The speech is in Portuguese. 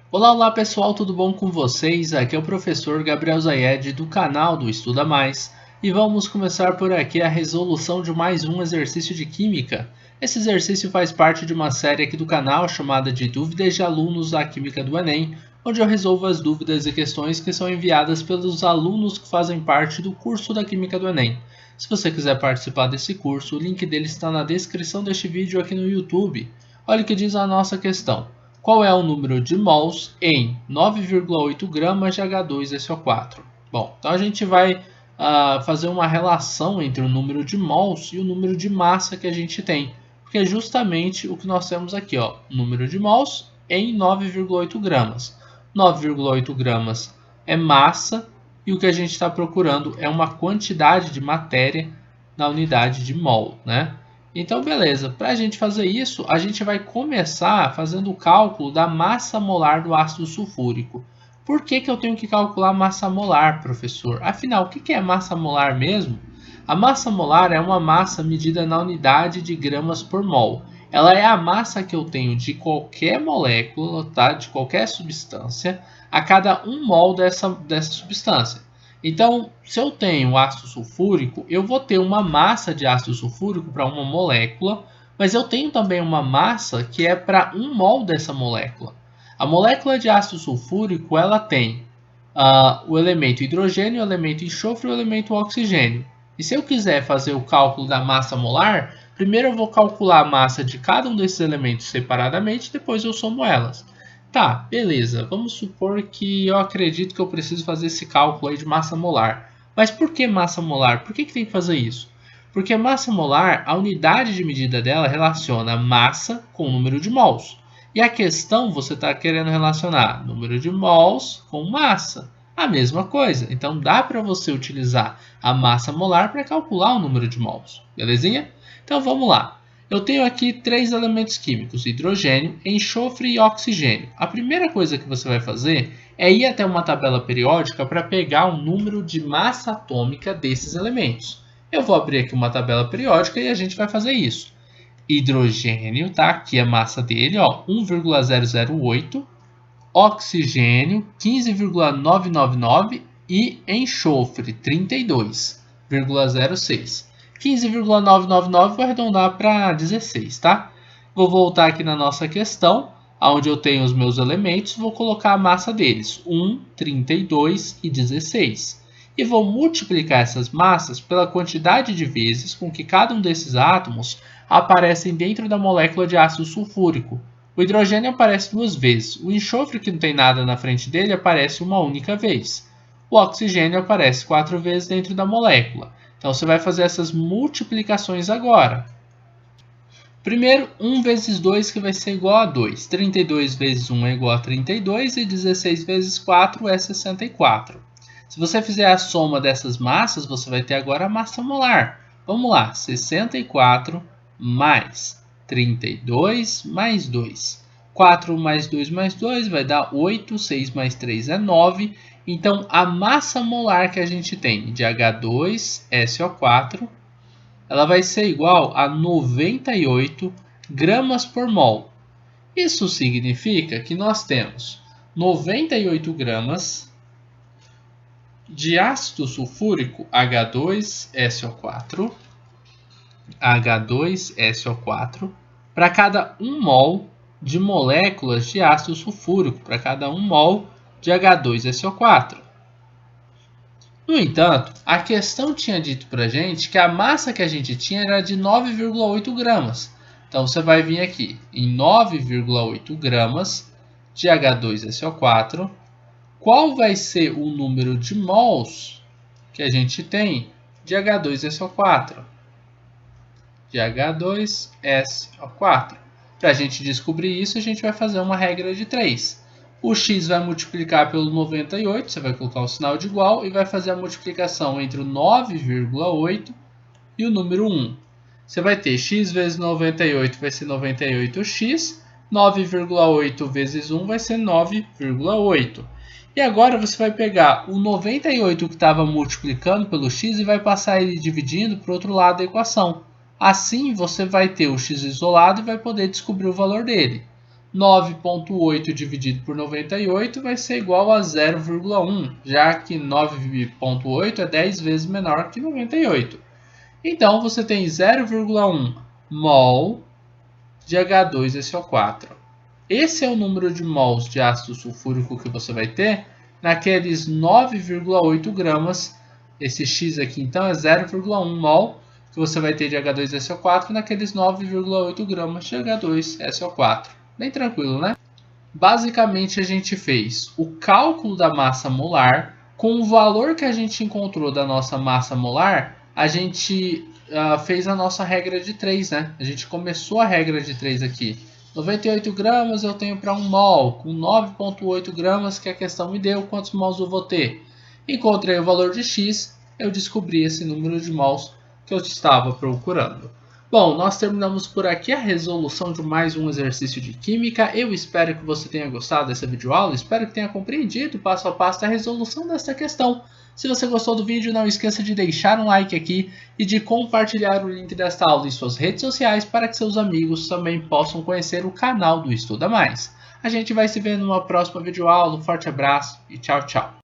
Olá, olá pessoal, tudo bom com vocês? Aqui é o professor Gabriel Zayed do canal do Estuda Mais e vamos começar por aqui a resolução de mais um exercício de Química. Esse exercício faz parte de uma série aqui do canal chamada de Dúvidas de Alunos da Química do Enem, onde eu resolvo as dúvidas e questões que são enviadas pelos alunos que fazem parte do curso da Química do Enem. Se você quiser participar desse curso, o link dele está na descrição deste vídeo aqui no YouTube. Olha o que diz a nossa questão. Qual é o número de mols em 9,8 gramas de H2SO4? Bom, então a gente vai fazer uma relação entre o número de mols e o número de massa que a gente tem, porque é justamente o que nós temos aqui, ó, número de mols em 9,8 gramas. 9,8 gramas é massa e o que a gente está procurando é uma quantidade de matéria na unidade de mol, né? Então, beleza, para a gente fazer isso, a gente vai começar fazendo o cálculo da massa molar do ácido sulfúrico. Por que eu tenho que calcular a massa molar, professor? Afinal, o que é massa molar mesmo? A massa molar é uma massa medida na unidade de gramas por mol. Ela é a massa que eu tenho de qualquer molécula, tá? De qualquer substância, a cada 1 mol dessa substância. Então, se eu tenho ácido sulfúrico, eu vou ter uma massa de ácido sulfúrico para uma molécula, mas eu tenho também uma massa que é para 1 mol dessa molécula. A molécula de ácido sulfúrico ela tem o elemento hidrogênio, o elemento enxofre e o elemento oxigênio. E se eu quiser fazer o cálculo da massa molar, primeiro eu vou calcular a massa de cada um desses elementos separadamente, depois eu somo elas. Tá, beleza. Vamos supor que eu acredito que eu preciso fazer esse cálculo aí de massa molar. Mas por que massa molar? Por que tem que fazer isso? Porque massa molar, a unidade de medida dela relaciona massa com o número de mols. E a questão você está querendo relacionar número de mols com massa. A mesma coisa. Então dá para você utilizar a massa molar para calcular o número de mols. Belezinha? Então vamos lá. Eu tenho aqui 3 elementos químicos, hidrogênio, enxofre e oxigênio. A primeira coisa que você vai fazer é ir até uma tabela periódica para pegar o número de massa atômica desses elementos. Eu vou abrir aqui uma tabela periódica e a gente vai fazer isso. Hidrogênio, tá? Aqui a massa dele, ó, 1,008. Oxigênio, 15,999 e enxofre, 32,06. 15,999 vou arredondar para 16, tá? Vou voltar aqui na nossa questão, onde eu tenho os meus elementos, vou colocar a massa deles, 1, 32 e 16. E vou multiplicar essas massas pela quantidade de vezes com que cada um desses átomos aparecem dentro da molécula de ácido sulfúrico. O hidrogênio aparece 2 vezes, o enxofre, que não tem nada na frente dele, aparece uma única vez. O oxigênio aparece 4 vezes dentro da molécula. Então, você vai fazer essas multiplicações agora. Primeiro, 1 vezes 2, que vai ser igual a 2. 32 vezes 1 é igual a 32 e 16 vezes 4 é 64. Se você fizer a soma dessas massas, você vai ter agora a massa molar. Vamos lá, 64 mais 32 mais 2. 4 mais 2 mais 2 vai dar 8, 6 mais 3 é 9. Então, a massa molar que a gente tem de H2SO4, ela vai ser igual a 98 gramas por mol. Isso significa que nós temos 98 gramas de ácido sulfúrico H2SO4, para cada 1 mol de moléculas de ácido sulfúrico, para cada 1 mol de H2SO4. No entanto, a questão tinha dito para a gente que a massa que a gente tinha era de 9,8 gramas. Então, você vai vir aqui em 9,8 gramas de H2SO4. Qual vai ser o número de mols que a gente tem de H2SO4? Para a gente descobrir isso, a gente vai fazer uma regra de 3. O x vai multiplicar pelo 98, você vai colocar o sinal de igual e vai fazer a multiplicação entre o 9,8 e o número 1. Você vai ter x vezes 98 vai ser 98x, 9,8 vezes 1 vai ser 9,8. E agora você vai pegar o 98 que estava multiplicando pelo x e vai passar ele dividindo para o outro lado da equação. Assim, você vai ter o x isolado e vai poder descobrir o valor dele. 9,8 dividido por 98 vai ser igual a 0,1, já que 9,8 é 10 vezes menor que 98. Então, você tem 0,1 mol de H2SO4. Esse é o número de mols de ácido sulfúrico que você vai ter naqueles 9,8 gramas. Esse X aqui, então, é 0,1 mol que você vai ter de H2SO4 naqueles 9,8 gramas de H2SO4. Bem tranquilo, né? Basicamente, a gente fez o cálculo da massa molar. Com o valor que a gente encontrou da nossa massa molar, a gente fez a nossa regra de 3, né? A gente começou a regra de 3 aqui. 98 gramas eu tenho para 1 mol, com 9,8 gramas que a questão me deu, quantos mols eu vou ter? Encontrei o valor de X, eu descobri esse número de mols que eu estava procurando. Bom, nós terminamos por aqui a resolução de mais um exercício de química. Eu espero que você tenha gostado dessa videoaula, espero que tenha compreendido passo a passo a resolução desta questão. Se você gostou do vídeo, não esqueça de deixar um like aqui e de compartilhar o link desta aula em suas redes sociais para que seus amigos também possam conhecer o canal do Estuda Mais. A gente vai se ver numa próxima videoaula, um forte abraço e tchau, tchau!